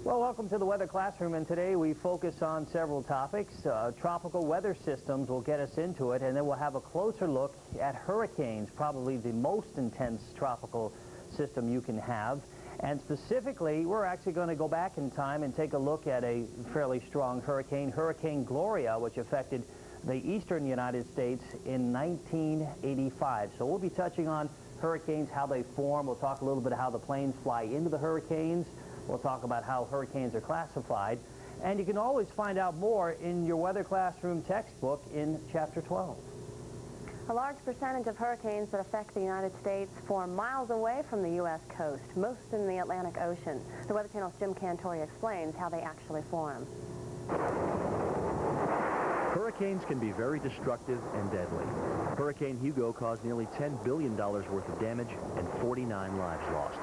Well, welcome to the Weather Classroom, and today we focus on several topics. Tropical weather systems will get us into it, and then we'll have a closer look at hurricanes, probably the most intense tropical system you can have. And specifically, we're actually going to go back in time and take a look at a fairly strong hurricane, Hurricane Gloria, which affected the eastern United States in 1985. So we'll be touching on hurricanes, how they form. We'll talk a little bit how the planes fly into the hurricanes. We'll talk about how hurricanes are classified. And you can always find out more in your Weather Classroom textbook in Chapter 12. A large percentage of hurricanes that affect the United States form miles away from the U.S. coast, most in the Atlantic Ocean. The Weather Channel's Jim Cantore explains how they actually form. Hurricanes can be very destructive and deadly. Hurricane Hugo caused nearly $10 billion worth of damage and 49 lives lost.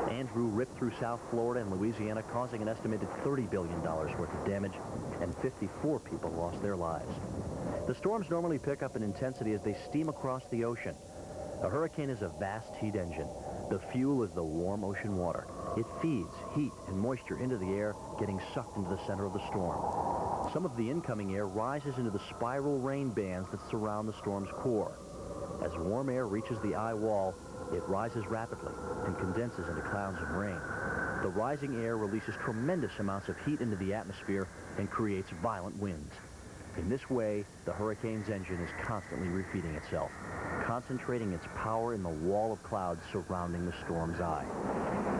Andrew ripped through South Florida and Louisiana, causing an estimated $30 billion worth of damage, and 54 people lost their lives. The storms normally pick up in intensity as they steam across the ocean. A hurricane is a vast heat engine. The fuel is the warm ocean water. It feeds heat and moisture into the air, getting sucked into the center of the storm. Some of the incoming air rises into the spiral rain bands that surround the storm's core. As warm air reaches the eye wall, it rises rapidly and condenses into clouds of rain. The rising air releases tremendous amounts of heat into the atmosphere and creates violent winds. In this way, the hurricane's engine is constantly refeeding itself, concentrating its power in the wall of clouds surrounding the storm's eye.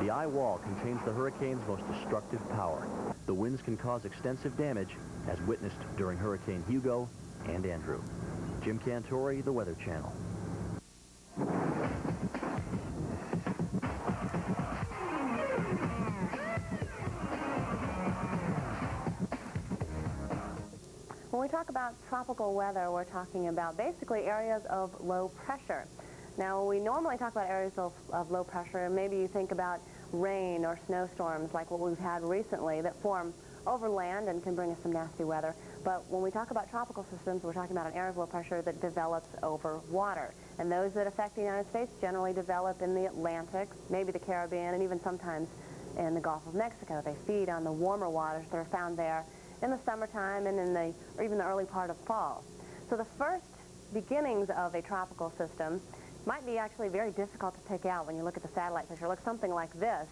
The eye wall contains the hurricane's most destructive power. The winds can cause extensive damage, as witnessed during Hurricane Hugo and Andrew. Jim Cantore, the Weather Channel. When we talk about tropical weather, we're talking about basically areas of low pressure. Now, we normally talk about areas of low pressure, and maybe you think about rain or snowstorms like what we've had recently that form over land and can bring us some nasty weather. But when we talk about tropical systems, we're talking about an area of low pressure that develops over water. And those that affect the United States generally develop in the Atlantic, maybe the Caribbean, and even sometimes in the Gulf of Mexico. They feed on the warmer waters that are found there in the summertime and or even the early part of fall. So the first beginnings of a tropical system might be actually very difficult to pick out when you look at the satellite picture. It looks something like this.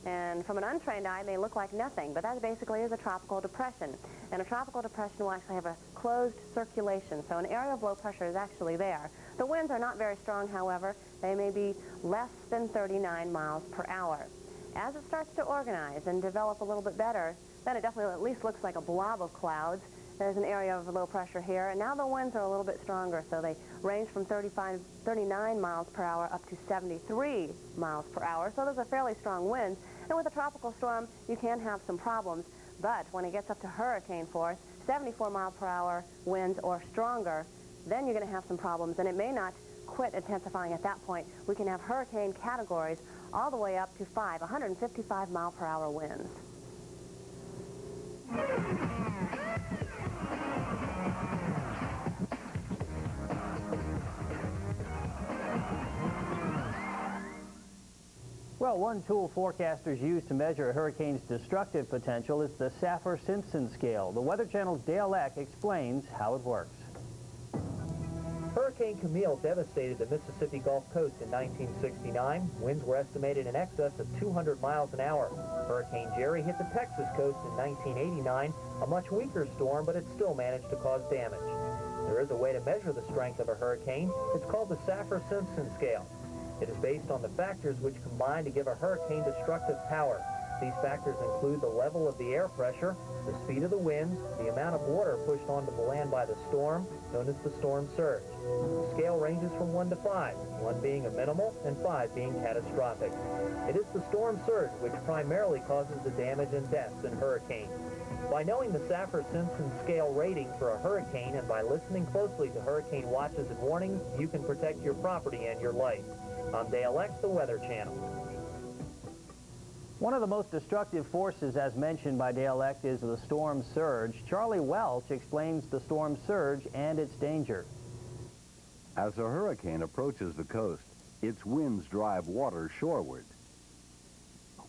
And from an untrained eye, they look like nothing, but that basically is a tropical depression. And a tropical depression will actually have a closed circulation, so an area of low pressure is actually there. The winds are not very strong, however. They may be less than 39 miles per hour. As it starts to organize and develop a little bit better, then it definitely at least looks like a blob of clouds. There's an area of low pressure here, and now the winds are a little bit stronger, so they range from 39 miles per hour up to 73 miles per hour, so those are fairly strong winds. And with a tropical storm, you can have some problems, but when it gets up to hurricane force, 74 mile per hour winds or stronger, then you're going to have some problems, and it may not quit intensifying at that point. We can have hurricane categories all the way up to 155 mile per hour winds. Well, one tool forecasters use to measure a hurricane's destructive potential is the Saffir-Simpson Scale. The Weather Channel's Dale Eck explains how it works. Hurricane Camille devastated the Mississippi Gulf Coast in 1969. Winds were estimated in excess of 200 miles an hour. Hurricane Jerry hit the Texas coast in 1989, a much weaker storm, but it still managed to cause damage. There is a way to measure the strength of a hurricane. It's called the Saffir-Simpson Scale. It is based on the factors which combine to give a hurricane destructive power. These factors include the level of the air pressure, the speed of the winds, the amount of water pushed onto the land by the storm, known as the storm surge. The scale ranges from 1 to 5, 1 being a minimal and 5 being catastrophic. It is the storm surge which primarily causes the damage and deaths in hurricanes. By knowing the Saffir-Simpson Scale rating for a hurricane and by listening closely to hurricane watches and warnings, you can protect your property and your life. I'm Dale Eck, the Weather Channel. One of the most destructive forces, as mentioned by Dale Eck, is the storm surge. Charlie Welsh explains the storm surge and its danger. As a hurricane approaches the coast, its winds drive water shoreward.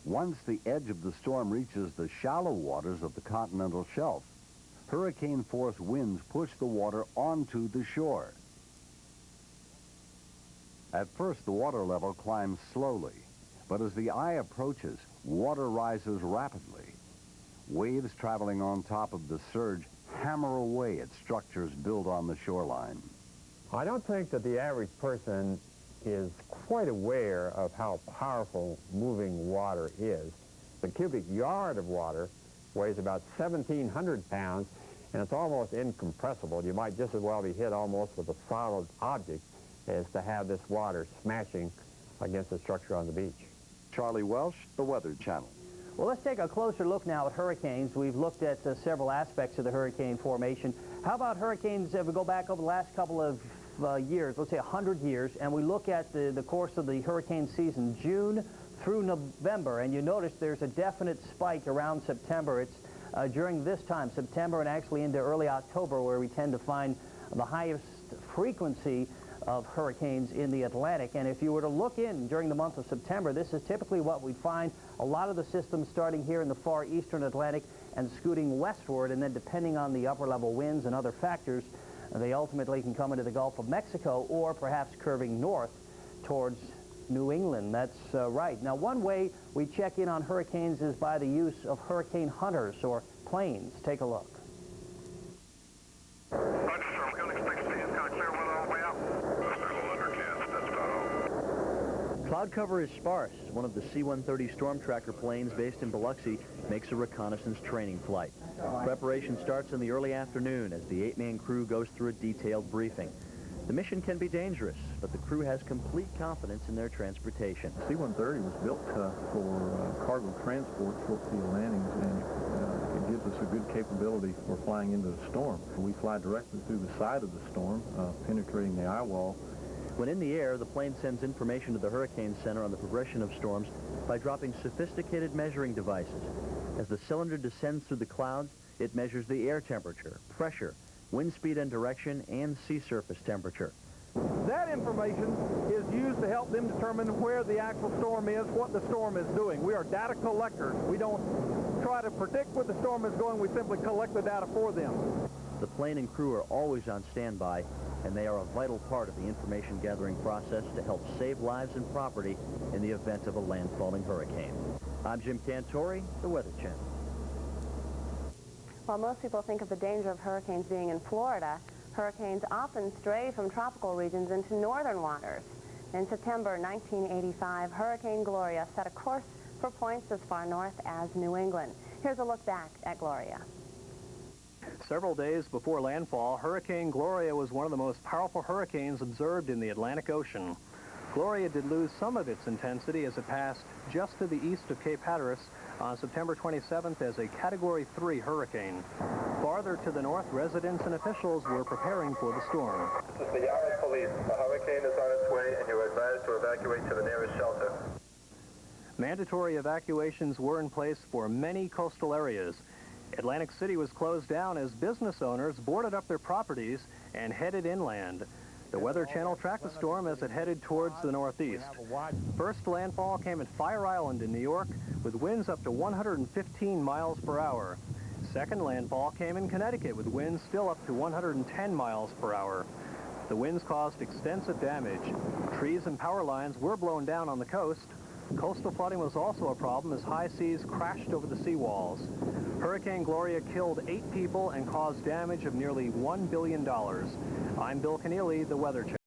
Once the edge of the storm reaches the shallow waters of the continental shelf, hurricane-force winds push the water onto the shore. At first, the water level climbs slowly, but as the eye approaches, water rises rapidly. Waves traveling on top of the surge hammer away at structures built on the shoreline. I don't think that the average person is quite aware of how powerful moving water is. The cubic yard of water weighs about 1,700 pounds, and it's almost incompressible. You might just as well be hit almost with a solid object as to have this water smashing against a structure on the beach. Charlie Welsh, the Weather Channel. Well, let's take a closer look now at hurricanes. We've looked at several aspects of the hurricane formation. How about hurricanes if we go back over the last couple of years, let's say 100 years, and we look at the course of the hurricane season, June through November, and you notice there's a definite spike around September. It's during this time, September and actually into early October, where we tend to find the highest frequency of hurricanes in the Atlantic. And if you were to look in during the month of September, this is typically what we'd find. A lot of the systems starting here in the far eastern Atlantic and scooting westward, and then depending on the upper level winds and other factors, they ultimately can come into the Gulf of Mexico or perhaps curving north towards New England. That's right. Now, one way we check in on hurricanes is by the use of hurricane hunters or planes. Take a look. Cloud cover is sparse. One of the C-130 Storm Tracker planes based in Biloxi makes a reconnaissance training flight. Preparation starts in the early afternoon as the 8-man crew goes through a detailed briefing. The mission can be dangerous, but the crew has complete confidence in their transportation. C-130 was built for cargo transport, short field landings, and it gives us a good capability for flying into the storm. We fly directly through the side of the storm, penetrating the eye wall. When in the air, the plane sends information to the Hurricane Center on the progression of storms by dropping sophisticated measuring devices. As the cylinder descends through the clouds, it measures the air temperature, pressure, wind speed and direction, and sea surface temperature. That information is used to help them determine where the actual storm is, what the storm is doing. We are data collectors. We don't try to predict where the storm is going. We simply collect the data for them. The plane and crew are always on standby, and they are a vital part of the information gathering process to help save lives and property in the event of a landfalling hurricane. I'm Jim Cantore, the Weather Channel. While most people think of the danger of hurricanes being in Florida, hurricanes often stray from tropical regions into northern waters. In September 1985, Hurricane Gloria set a course for points as far north as New England. Here's a look back at Gloria. Several days before landfall, Hurricane Gloria was one of the most powerful hurricanes observed in the Atlantic Ocean. Gloria did lose some of its intensity as it passed just to the east of Cape Hatteras on September 27th as a Category 3 hurricane. Farther to the north, residents and officials were preparing for the storm. This is the Yarmouth Police. A hurricane is on its way and you are advised to evacuate to the nearest shelter. Mandatory evacuations were in place for many coastal areas. Atlantic City was closed down as business owners boarded up their properties and headed inland. The Weather Channel tracked the storm as it headed towards the northeast. First landfall came at Fire Island in New York with winds up to 115 miles per hour. Second landfall came in Connecticut with winds still up to 110 miles per hour. The winds caused extensive damage. Trees and power lines were blown down on the coast. Coastal flooding was also a problem as high seas crashed over the seawalls. Hurricane Gloria killed 8 people and caused damage of nearly $1 billion. I'm Bill Keneely, the Weather Channel.